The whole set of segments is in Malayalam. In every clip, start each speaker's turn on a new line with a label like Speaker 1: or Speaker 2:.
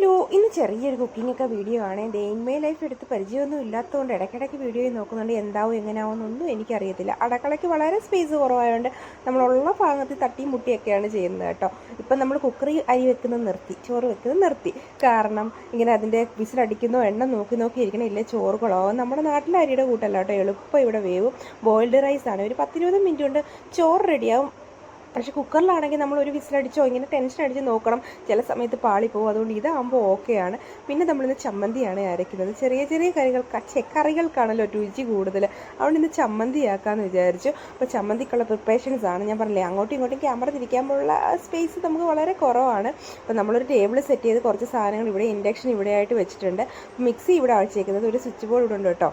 Speaker 1: ഹലോ, ഇന്ന് ചെറിയൊരു കുക്കിങ്ങൊക്കെ വീഡിയോ ആണ്. ഡേ ഇൻ മൈ ലൈഫ് എടുത്ത് പരിചയമൊന്നും ഇല്ലാത്തതുകൊണ്ട് ഇടയ്ക്കിടയ്ക്ക് വീഡിയോ നോക്കുന്നുണ്ട്. എന്താവും എങ്ങനെയാവുമെന്നൊന്നും എനിക്കറിയത്തില്ല. അടുക്കളയ്ക്ക് വളരെ സ്പേസ് കുറവായതുകൊണ്ട് നമ്മളുള്ള ഭാഗത്ത് തട്ടി മുട്ടിയൊക്കെയാണ് ചെയ്യുന്നത് കേട്ടോ. ഇപ്പം നമ്മൾ കുക്കറി അരി വെക്കുന്നത് നിർത്തി, ചോറ് വെക്കുന്നത് നിർത്തി. കാരണം ഇങ്ങനെ അതിൻ്റെ വിസിലടിക്കുന്നോ എണ്ണ നോക്കി നോക്കി ഇരിക്കണം, ഇല്ലേ ചോറ് കുളമാവും. നമ്മുടെ നാട്ടിലെ അരിയുടെ കൂട്ടല്ല കേട്ടോ, എളുപ്പം ഇവിടെ വേവും. ബോയിൽഡ് റൈസാണ്, ഒരു 10-20 മിനിറ്റ് കൊണ്ട് ചോറ് റെഡിയാവും. പക്ഷേ കുക്കറിലാണെങ്കിൽ നമ്മൾ ഒരു വിസിലടിച്ചോ ഇങ്ങനെ ടെൻഷൻ അടിച്ച് നോക്കണം, ചില സമയത്ത് പാളിപ്പോവും. അതുകൊണ്ട് ഇതാകുമ്പോൾ ഓക്കെയാണ്. പിന്നെ നമ്മളിന്ന് ചമ്മന്തിയാണ് അരയ്ക്കുന്നത്. ചെറിയ ചെറിയ കറികൾക്കാണല്ലോ രുചി കൂടുതൽ, അതുകൊണ്ട് ഇന്ന് ചമ്മന്തിയാക്കാമെന്ന് വിചാരിച്ചു. അപ്പോൾ ചമ്മന്തിക്കുള്ള പ്രിപ്പറേഷൻസ് ആണ് ഞാൻ പറഞ്ഞില്ലേ, അങ്ങോട്ടും ഇങ്ങോട്ടും ക്യാമറ തിരിക്കാനുള്ള സ്പേസ് നമുക്ക് വളരെ കുറവാണ്. അപ്പോൾ നമ്മളൊരു ടേബിൾ സെറ്റ് ചെയ്ത് കുറച്ച് സാധനങ്ങൾ ഇവിടെ ഇൻഡക്ഷൻ ഇവിടെയായിട്ട് വെച്ചിട്ടുണ്ട്. മിക്സി ഇവിടെ അഴിച്ചേക്കുന്നത്, ഒരു സ്വിച്ച് ബോർഡ് ഇവിടെ ഉണ്ട് കേട്ടോ.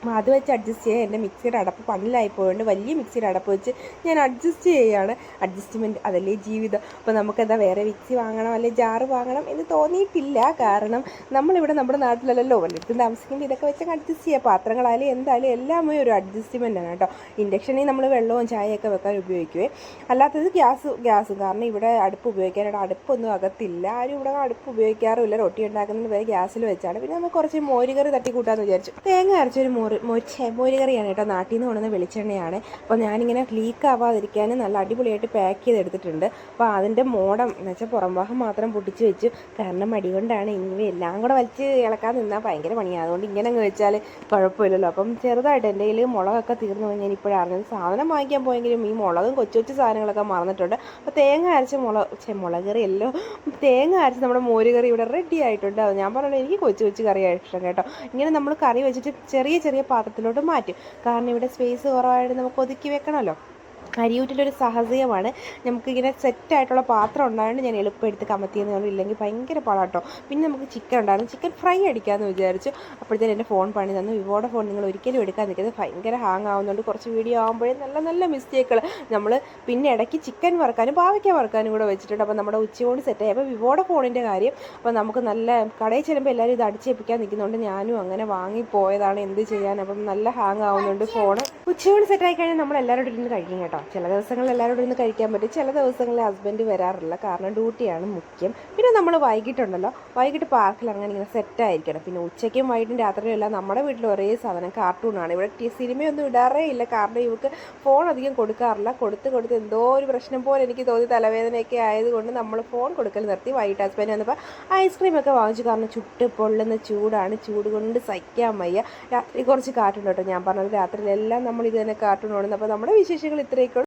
Speaker 1: അപ്പോൾ അത് വെച്ച് അഡ്ജസ്റ്റ് ചെയ്യാൻ എൻ്റെ മിക്സിയുടെ അടപ്പ് പണിലായിപ്പോയുണ്ട്. വലിയ മിക്സിയുടെ അടപ്പ് വെച്ച് ഞാൻ അഡ്ജസ്റ്റ് ചെയ്യുകയാണ്. അഡ്ജസ്റ്റ്മെൻറ്റ് അതല്ലേ ജീവിതം. അപ്പോൾ നമുക്കെന്താ വേറെ മിക്സി വാങ്ങണം അല്ലെങ്കിൽ ജാറ് വാങ്ങണം എന്ന് തോന്നിയിട്ടില്ല. കാരണം നമ്മളിവിടെ നമ്മുടെ നാട്ടിലല്ലോ വല്ലതും താമസിക്കുമ്പോൾ ഇതൊക്കെ വെച്ച് അഡ്ജസ്റ്റ് ചെയ്യുക. പാത്രങ്ങളായാലും എന്തായാലും എല്ലാമേ ഒരു അഡ്ജസ്റ്റ്മെൻറ്റാണ് കേട്ടോ. ഇൻഡക്ഷനിൽ നമ്മൾ വെള്ളവും ചായയൊക്കെ വെക്കാൻ ഉപയോഗിക്കുവേ. അല്ലാത്തത് ഗ്യാസ് കാരണം ഇവിടെ അടുപ്പ് ഉപയോഗിക്കാനായിട്ട് അടുപ്പൊന്നും അകത്തില്ല. ആരും ഇവിടെ അടുപ്പ് ഉപയോഗിക്കാറുമില്ല. റൊട്ടി ഉണ്ടാക്കുന്നതിന് വരെ ഗ്യാസിൽ വെച്ചാണ്. പിന്നെ നമുക്ക് കുറച്ച് മോരുകറി തട്ടിക്കൂട്ടാമെന്ന് വിചാരിച്ചു. തേങ്ങ അരച്ചൊരു മോരുകറിയാണ് കേട്ടോ. നാട്ടിൽ നിന്ന് കൊണ്ടുവന്ന വെളിച്ചെണ്ണയാണ്. അപ്പോൾ ഞാനിങ്ങനെ ലീക്ക് ആവാതിരിക്കാൻ നല്ല അടിപൊളിയായിട്ട് പാക്ക് ചെയ്തെടുത്തിട്ടുണ്ട്. അപ്പോൾ അതിൻ്റെ മോടം എന്ന് വെച്ചാൽ പുറം ഭാഗം മാത്രം പൊട്ടിച്ച് വെച്ചു. കാരണം മടി കൊണ്ടാണ്. ഇനി എല്ലാം കൂടെ വലിച്ച് ഇളക്കാൻ നിന്നാൽ ഭയങ്കര പണിയാണ്. അതുകൊണ്ട് ഇങ്ങനെ അങ്ങ് വെച്ചാൽ കുഴപ്പമില്ലല്ലോ. അപ്പം ചെറുതായിട്ട് എൻ്റെ കയ്യിൽ മുളകൊക്കെ തീർന്നു പോയി. ഞാൻ ഇപ്പോഴാണ് അറിഞ്ഞത്. സാധനം വാങ്ങിക്കാൻ പോയെങ്കിലും ഈ മുളകും കൊച്ചു കൊച്ചു സാധനങ്ങളൊക്കെ മറന്നിട്ടുണ്ട്. അപ്പോൾ തേങ്ങ അരച്ച മുളക് കറി അല്ലോ, തേങ്ങ അരച്ച് നമ്മുടെ മോരുകറി ഇവിടെ റെഡി ആയിട്ടുണ്ട്. അത് ഞാൻ പറഞ്ഞല്ലോ, എനിക്ക് കൊച്ചു കൊച്ചു കറിയാണ് ഇഷ്ടം കേട്ടോ. ഇങ്ങനെ നമ്മൾ കറി വെച്ചിട്ട് ചെറിയ ചെറിയ പാത്രത്തിലോട്ട് മാറ്റും. കാരണം ഇവിടെ സ്പേസ് കുറവായിട്ട് നമുക്ക് ഒതുക്കി വെക്കണമല്ലോ. അരിയൂറ്റിലൊരു സാഹസികമാണ്. നമുക്കിങ്ങനെ സെറ്റായിട്ടുള്ള പാത്രം ഉണ്ടായതുകൊണ്ട് ഞാൻ എളുപ്പം എടുത്ത് കമത്തിയെന്ന് പറഞ്ഞു. ഇല്ലെങ്കിൽ ഭയങ്കര പാടാട്ടോ. പിന്നെ നമുക്ക് ചിക്കൻ ഉണ്ടായിരുന്നു, ചിക്കൻ ഫ്രൈ അടിക്കാമെന്ന് വിചാരിച്ചു. അപ്പോഴത്തേനും എൻ്റെ ഫോൺ പണി തന്നു. വിവോയുടെ ഫോൺ നിങ്ങൾ ഒരിക്കലും എടുക്കാൻ നിൽക്കുന്നത്, ഭയങ്കര ഹാങ് ആവുന്നുണ്ട്. കുറച്ച് വീഡിയോ ആകുമ്പോഴേ നല്ല നല്ല മിസ്റ്റേക്കുകൾ നമ്മൾ പിന്നെ ഇടയ്ക്ക് ചിക്കൻ വറുക്കാനും പാവയ്ക്ക വറുക്കാനും കൂടെ വെച്ചിട്ടുണ്ട്. അപ്പോൾ നമ്മുടെ ഉച്ചയോട് സെറ്റായി. അപ്പോൾ വിവോയുടെ ഫോണിൻ്റെ കാര്യം, അപ്പോൾ നമുക്ക് നല്ല കടയിൽ ചെല്ലുമ്പോൾ എല്ലാവരും ഇത് അടിച്ചേൽപ്പിക്കാൻ നിൽക്കുന്നുണ്ട്. ഞാനും അങ്ങനെ വാങ്ങിപ്പോയതാണ്, എന്ത് ചെയ്യാൻ. അപ്പം നല്ല ഹാങ് ആവുന്നുണ്ട് ഫോണ്. ഉച്ചയോട് സെറ്റായി കഴിഞ്ഞാൽ നമ്മൾ എല്ലാവരോടും ഇരുന്ന് കഴിക്കും കേട്ടോ. ചില ദിവസങ്ങളിൽ എല്ലാവരോടും ഇന്ന് കഴിക്കാൻ പറ്റും, ചില ദിവസങ്ങളിൽ ഹസ്ബൻഡ് വരാറില്ല, കാരണം ഡ്യൂട്ടിയാണ് മുഖ്യം. പിന്നെ നമ്മൾ വൈകിട്ടുണ്ടല്ലോ, വൈകിട്ട് പാർക്കിൽ അങ്ങനെ ഇങ്ങനെ സെറ്റായിരിക്കണം. പിന്നെ ഉച്ചയ്ക്കും വൈകിട്ടും രാത്രിയും എല്ലാം നമ്മുടെ വീട്ടിൽ ഒരേ സാധനം കാർട്ടൂണാണ്. ഇവിടെ സിനിമയൊന്നും ഇടാറേ ഇല്ല, കാരണം ഇവർക്ക് ഫോൺ അധികം കൊടുക്കാറില്ല. കൊടുത്ത് എന്തോ ഒരു പ്രശ്നം പോലെ എനിക്ക് തോന്നി, തലവേദനയൊക്കെ ആയതുകൊണ്ട് നമ്മൾ ഫോൺ കൊടുക്കൽ നിർത്തി. വൈകിട്ട് ഹസ്ബൻഡ് വന്നപ്പോൾ ഐസ്ക്രീമൊക്കെ വാങ്ങിച്ചു, കാരണം ചുട്ട് പൊള്ളുന്ന ചൂടാണ്, ചൂട് കൊണ്ട് സഹിക്കാൻ വയ്യ. രാത്രി കുറച്ച് കാർട്ടൂൺ കേട്ടോ. ഞാൻ പറഞ്ഞത് രാത്രിയിലെല്ലാം നമ്മൾ ഇത് തന്നെ കാർട്ടൂൺ ഓടുന്നത്. അപ്പോൾ നമ്മുടെ വിശേഷങ്ങൾ ഇത്രയൊക്കെ